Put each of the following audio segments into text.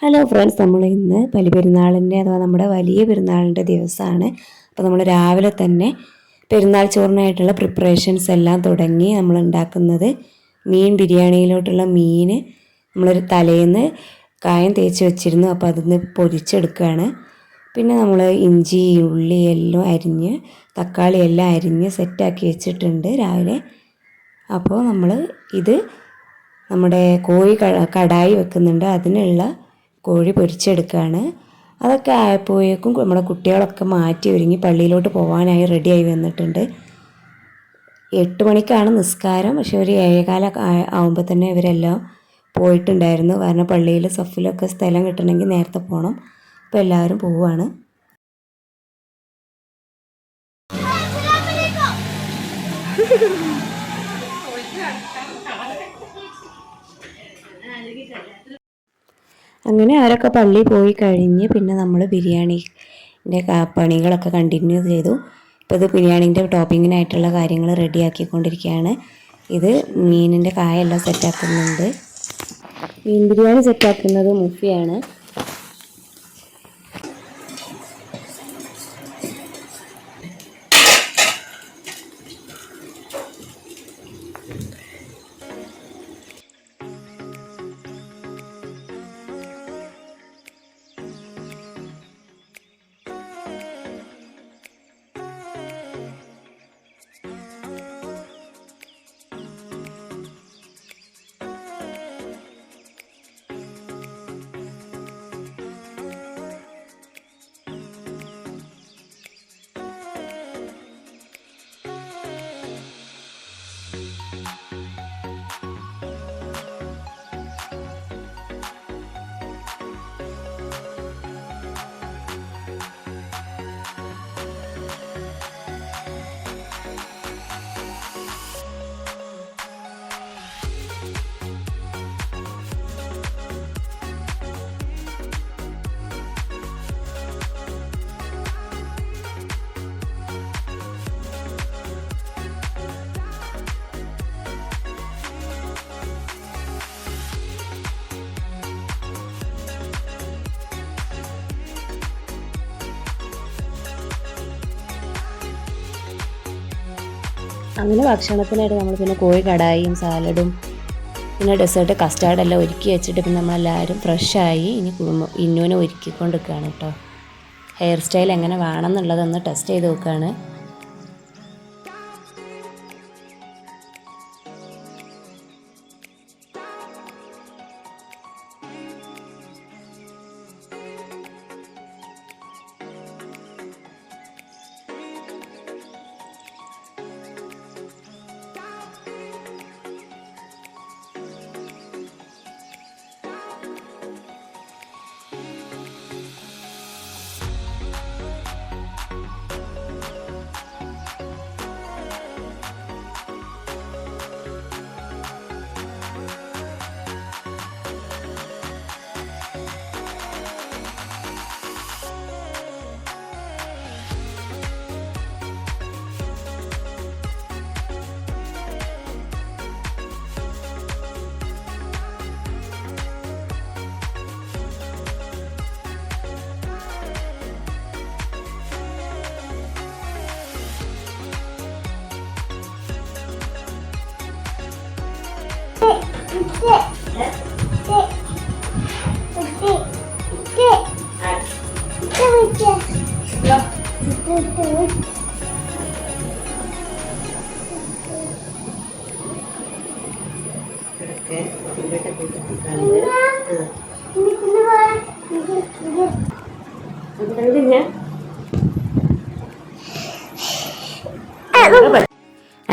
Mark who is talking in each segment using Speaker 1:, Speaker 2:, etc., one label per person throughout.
Speaker 1: Hello friends, നമ്മൾ ഇന്ന് ബലിപെരുന്നാളിൻ്റെ അഥവാ നമ്മുടെ വലിയ പെരുന്നാളിൻ്റെ ദിവസമാണ്. അപ്പോൾ നമ്മൾ രാവിലെ തന്നെ പെരുന്നാൾ ചോറിനായിട്ടുള്ള പ്രിപ്പറേഷൻസ് എല്ലാം തുടങ്ങി. നമ്മൾ ഉണ്ടാക്കുന്നത് മീൻ ബിരിയാണിയിലോട്ടുള്ള മീൻ നമ്മളൊരു തലേന്ന് കായം തേച്ച് വെച്ചിരുന്നു. അപ്പോൾ അതിന്ന് പൊരിച്ചെടുക്കുകയാണ്. പിന്നെ നമ്മൾ ഇഞ്ചി ഉള്ളി എല്ലാം അരിഞ്ഞ് തക്കാളി എല്ലാം അരിഞ്ഞ് സെറ്റാക്കി വെച്ചിട്ടുണ്ട് രാവിലെ. അപ്പോൾ നമ്മൾ ഇത് നമ്മുടെ കോഴി കടായി വെക്കുന്നുണ്ട്, അതിനുള്ള കോഴി പൊരിച്ചെടുക്കുകയാണ്. അതൊക്കെ ആയപ്പോഴേക്കും നമ്മുടെ കുട്ടികളൊക്കെ മാറ്റി ഒരുങ്ങി പള്ളിയിലോട്ട് പോകാനായി റെഡിയായി വന്നിട്ടുണ്ട്. 8 മണിക്കാണ് നിസ്കാരം, പക്ഷെ ഒരു 7:15 ആകുമ്പോൾ തന്നെ ഇവരെല്ലാം പോയിട്ടുണ്ടായിരുന്നു. കാരണം പള്ളിയിൽ സഫിലൊക്കെ സ്ഥലം കിട്ടണമെങ്കിൽ നേരത്തെ പോകണം. അപ്പോൾ എല്ലാവരും പോവുകയാണ്. അങ്ങനെ അവരൊക്കെ പള്ളിയിൽ പോയി കഴിഞ്ഞ് പിന്നെ നമ്മൾ ബിരിയാണിൻ്റെ പണികളൊക്കെ കണ്ടിന്യൂ ചെയ്തു. ഇപ്പോൾ ഇത് ബിരിയാണീൻ്റെ ടോപ്പിങ്ങിനായിട്ടുള്ള കാര്യങ്ങൾ റെഡിയാക്കിക്കൊണ്ടിരിക്കുകയാണ്. ഇത് മീനിൻ്റെ കായെല്ലാം സെറ്റാക്കുന്നുണ്ട്. മീൻ ബിരിയാണി സെറ്റാക്കുന്നത് മുഫിയാണ്. അങ്ങനെ ഭക്ഷണത്തിനായിട്ട് നമ്മൾ പിന്നെ കോഴി കടായിയും സാലഡും പിന്നെ ഡെസേർട്ട് കസ്റ്റാർഡെല്ലാം ഒരുക്കി വെച്ചിട്ട് പിന്നെ നമ്മളെല്ലാവരും ഫ്രഷായി ഇനി ഇന്നുവിനെ ഒരുക്കിക്കൊണ്ടിരിക്കുകയാണ് കേട്ടോ. ഹെയർ സ്റ്റൈൽ എങ്ങനെ വേണമെന്നുള്ളതൊന്ന് ടെസ്റ്റ് ചെയ്ത് നോക്കുകയാണ്.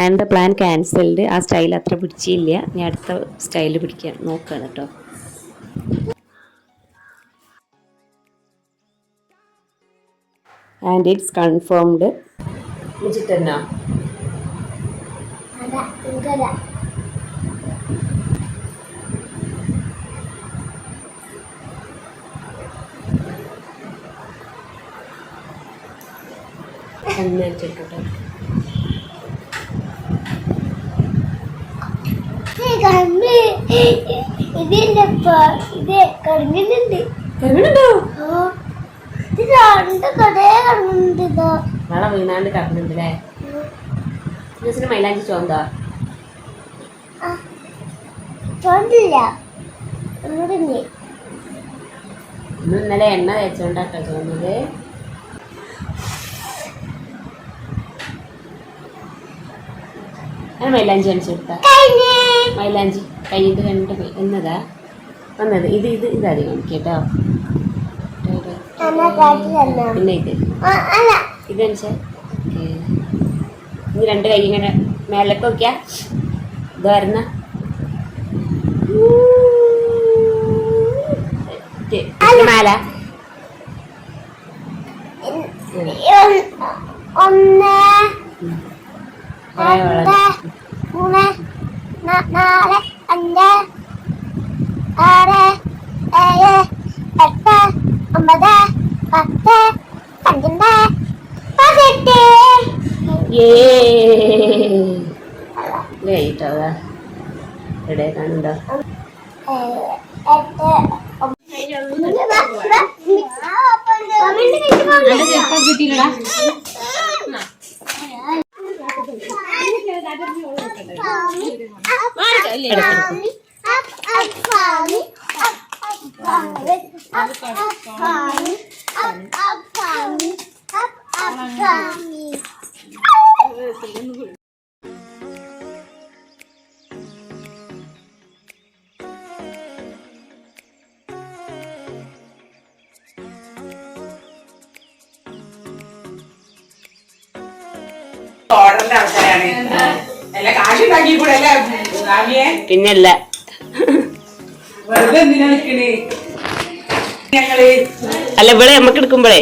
Speaker 1: And the plan cancelled. ആ സ്റ്റൈൽ അത്ര പിടിച്ചില്ല, ഞാൻ അടുത്ത സ്റ്റൈൽ പിടിക്കാൻ നോക്കുകയാണ് കേട്ടോ. And it's confirmed. വെച്ചിട്ടെന്നാ വെച്ചിട്ടോ.
Speaker 2: ഇതിന്റെ ഇത് കറങ്ങുന്നുണ്ട്.
Speaker 1: വെള്ളം വീണാണ്ട് കിടക്കുന്നുണ്ടല്ലേ? മൈലാഞ്ചി ചോന്തോ? ഇന്നലെ എണ്ണ തേച്ചോണ്ടാട്ടോ തോന്നുന്നത്. മൈലാഞ്ചി കാണിച്ചെടുത്ത മൈലാഞ്ചി കയ്യിൽ രണ്ട് എന്നതാ വന്നത്. ഇതാദ്യം കാണിക്കട്ടോ. പിന്നെ ഇതെനിച്ച ഇനി രണ്ട് കൈ ഇങ്ങനെ മേലൊക്കെ നോക്കിയാ ഇത് വരുന്ന മാല.
Speaker 2: ഒന്ന്, മൂന്ന്, നാല്, അഞ്ച്, ആറ്, ഏഴ്, എട്ട്, 9, 10, 12, 18.
Speaker 1: കേട്ടോ എവിടെ കാണുണ്ടോ? കിട്ടിയില്ലടാ. പിന്നല്ല അല്ല ഇവിടെ നമ്മക്ക് എടുക്കുമ്പോഴേ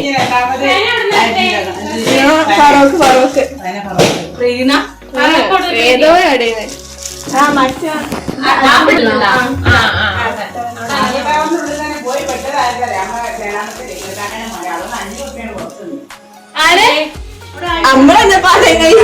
Speaker 1: ഏതോ നമ്മളെന്താ പറയുന്നത്?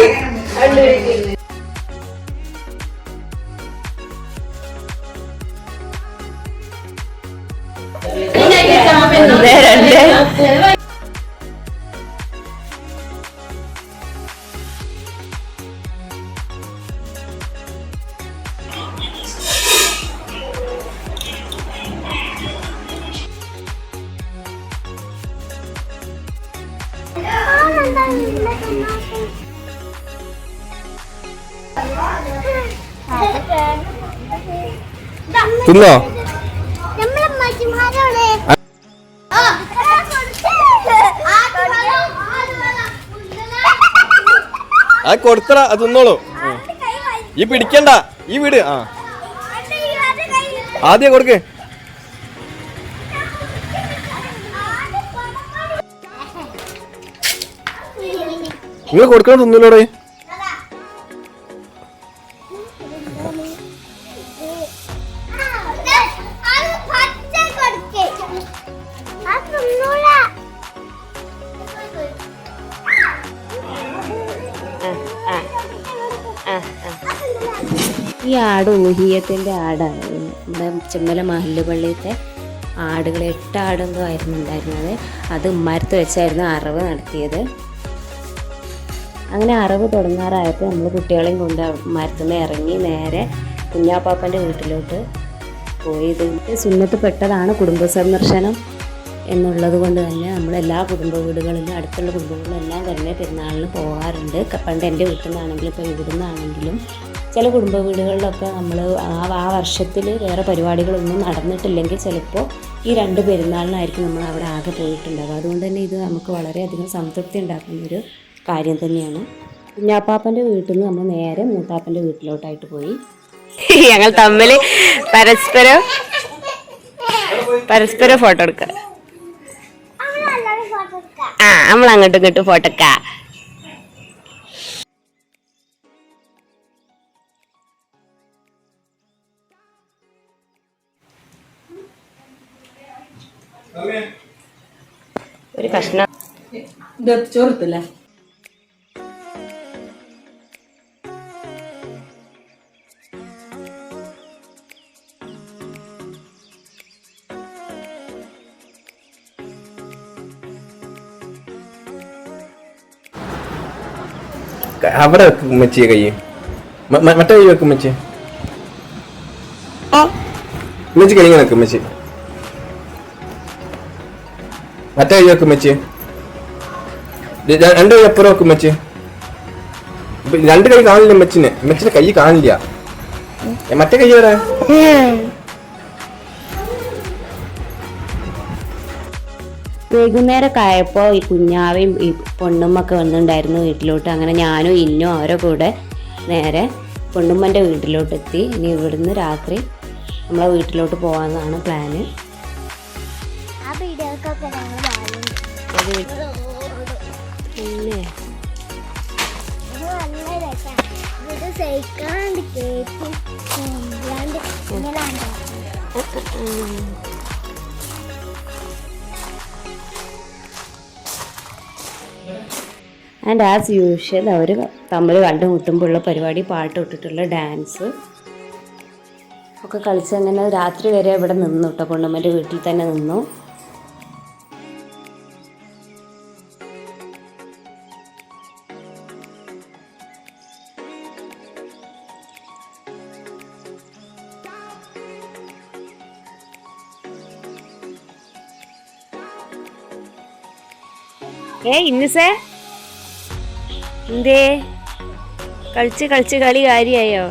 Speaker 3: തിന്നോ? ആ കൊടുത്തടാ, അത് തിന്നോളൂ. ഈ പിടിക്കണ്ട, ഈ വീട്. ആ ആദ്യം കൊടുക്ക്. നിങ്ങൾ കൊടുക്കണം, തിന്നലോടെ.
Speaker 1: ഈ ആട് ഊഹിയത്തിൻ്റെ ആടാണ്. നമ്മുടെ ചെമ്മല മഹല്ല് പള്ളിയിലത്തെ ആടുകൾ 8 ആടെന്തോ ആയിരുന്നു ഉണ്ടായിരുന്നത്. അത് ഉമ്മാരത്ത് വെച്ചായിരുന്നു അറവ് നടത്തിയത്. അങ്ങനെ അറവ് തുടങ്ങാറായപ്പോൾ നമ്മൾ കുട്ടികളെയും കൊണ്ട് ഉമ്മാരത്തുനിന്ന് ഇറങ്ങി നേരെ കുഞ്ഞാപ്പാപ്പൻ്റെ വീട്ടിലോട്ട് പോയി. ഇത് സുന്നത്ത് പെട്ടതാണ് കുടുംബ സന്ദർശനം എന്നുള്ളത് കൊണ്ട് തന്നെ നമ്മളെല്ലാ കുടുംബ വീടുകളിലും അടുത്തുള്ള കുടുംബങ്ങളിലെല്ലാം തന്നെ പെരുന്നാളിന് പോകാറുണ്ട്. പണ്ട് എൻ്റെ വീട്ടിൽ നിന്നാണെങ്കിലും ഇപ്പോൾ ഇവിടെ നിന്നാണെങ്കിലും ചില കുടുംബ വീടുകളിലൊക്കെ നമ്മൾ ആ വർഷത്തിൽ വേറെ പരിപാടികളൊന്നും നടന്നിട്ടില്ലെങ്കിൽ ചിലപ്പോൾ ഈ 2 പെരുന്നാളിനായിരിക്കും നമ്മൾ അവിടെ ആകെ പോയിട്ടുണ്ടാകുക. അതുകൊണ്ട് തന്നെ ഇത് നമുക്ക് വളരെയധികം സംതൃപ്തി ഉണ്ടാക്കുന്നൊരു കാര്യം തന്നെയാണ്. കുഞ്ഞാപ്പാപ്പൻ്റെ വീട്ടിൽ നിന്ന് നമ്മൾ നേരെ മൂത്താപ്പൻ്റെ വീട്ടിലോട്ടായിട്ട് പോയി. ഞങ്ങൾ തമ്മിൽ പരസ്പരം ഫോട്ടോ എടുക്കാം. നമ്മൾ അങ്ങോട്ടും ഇങ്ങോട്ടും ഫോട്ടോ എടുക്കാം. ഒരു കഷ്ണം ചോറത്തില്ല.
Speaker 3: അവിടെ വെക്കും ഉമ്മച്ചിയെ കൈ മറ്റേ കൈ വെക്കും ഉമ്മച്ചി ഉമ്മച്ചി കൈ ഇങ്ങനെ വെക്കും ഉമ്മച്ചി മറ്റേ കൈ വെക്കും ഉമ്മച്ചി രണ്ട് കൈ അപ്പുറം വെക്കും ഉമ്മച്ചി രണ്ട് കൈ കാണില്ല ഉമ്മച്ചിന്റെ കൈ കാണില്ല മറ്റേ കൈ വരാ
Speaker 1: വൈകുന്നേരമൊക്കെ ആയപ്പോൾ ഈ കുഞ്ഞാവയും ഈ പൊണ്ണുമ്മൊക്കെ വന്നിട്ടുണ്ടായിരുന്നു വീട്ടിലോട്ട്. അങ്ങനെ ഞാനും ഇന്നും അവരെ കൂടെ നേരെ പൊണ്ണുമ്മൻ്റെ വീട്ടിലോട്ട് എത്തി. ഇനി ഇവിടുന്ന് രാത്രി നമ്മളെ വീട്ടിലോട്ട് പോകാമെന്നാണ് പ്ലാന്. ആൻഡ് ആസ് യൂഷ്വൽ അവർ തമ്മിൽ കണ്ടുമുട്ടുമ്പോഴുള്ള പരിപാടി, പാട്ട് ഇട്ടിട്ടുള്ള ഡാൻസ് ഒക്കെ കളിച്ച് അങ്ങനെ രാത്രി വരെ ഇവിടെ നിന്നു കേട്ടോ. പൊണ്ണുമ്മൻ്റെ വീട്ടിൽ തന്നെ നിന്നു. ഇന്നസേ എന്തേ കളിച്ച് കളി കാര്യായോ?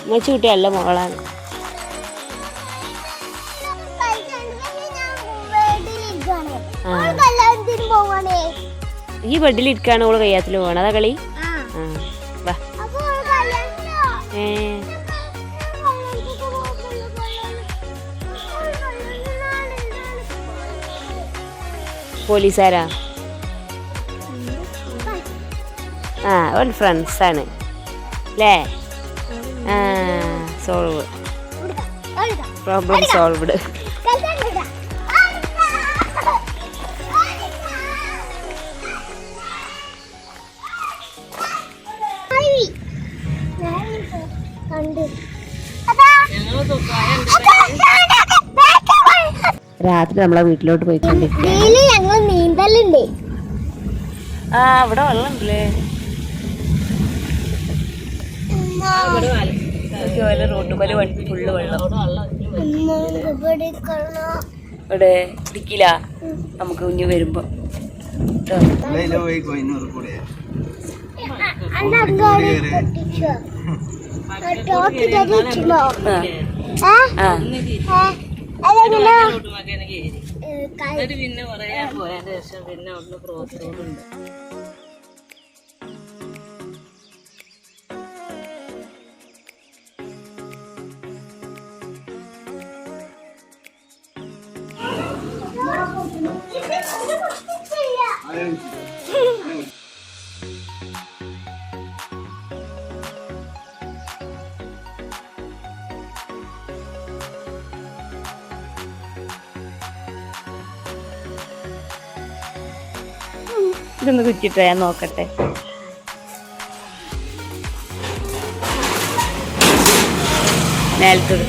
Speaker 1: ഉമ്മച്ചി കുട്ടിയല്ല മോളാണ്. ഈ ബെഡിലിരിക്കാണ് ഓള് കയ്യാത്തിൽ പോകണം. അതാ കളി. വാ പോലീസുകാരാ? ഒരു ഫ്രണ്ട്സാണ് അല്ലേ? Solve, problem solved. രാത്രി നമ്മളെ വീട്ടിലോട്ട് പോയിക്കൊണ്ടിരിക്കും.
Speaker 2: നീന്തലുണ്ട്.
Speaker 1: ഇവിടെ വെള്ളമുണ്ടല്ലേ? റോഡ് പോലെ ഫുള്ള് വെള്ളം. ഇവിടെ പിടിക്കില്ല നമുക്ക് കുഞ്ഞു വരുമ്പോ. പിന്നെ പറയാ പോയതിന് ശേഷം പിന്നെ അവിടുന്ന് ക്രോസ് റോഡുണ്ട്. ഇതൊന്ന് കുറ്റിട്ടോ, ഞാൻ നോക്കട്ടെ. നേരത്തത്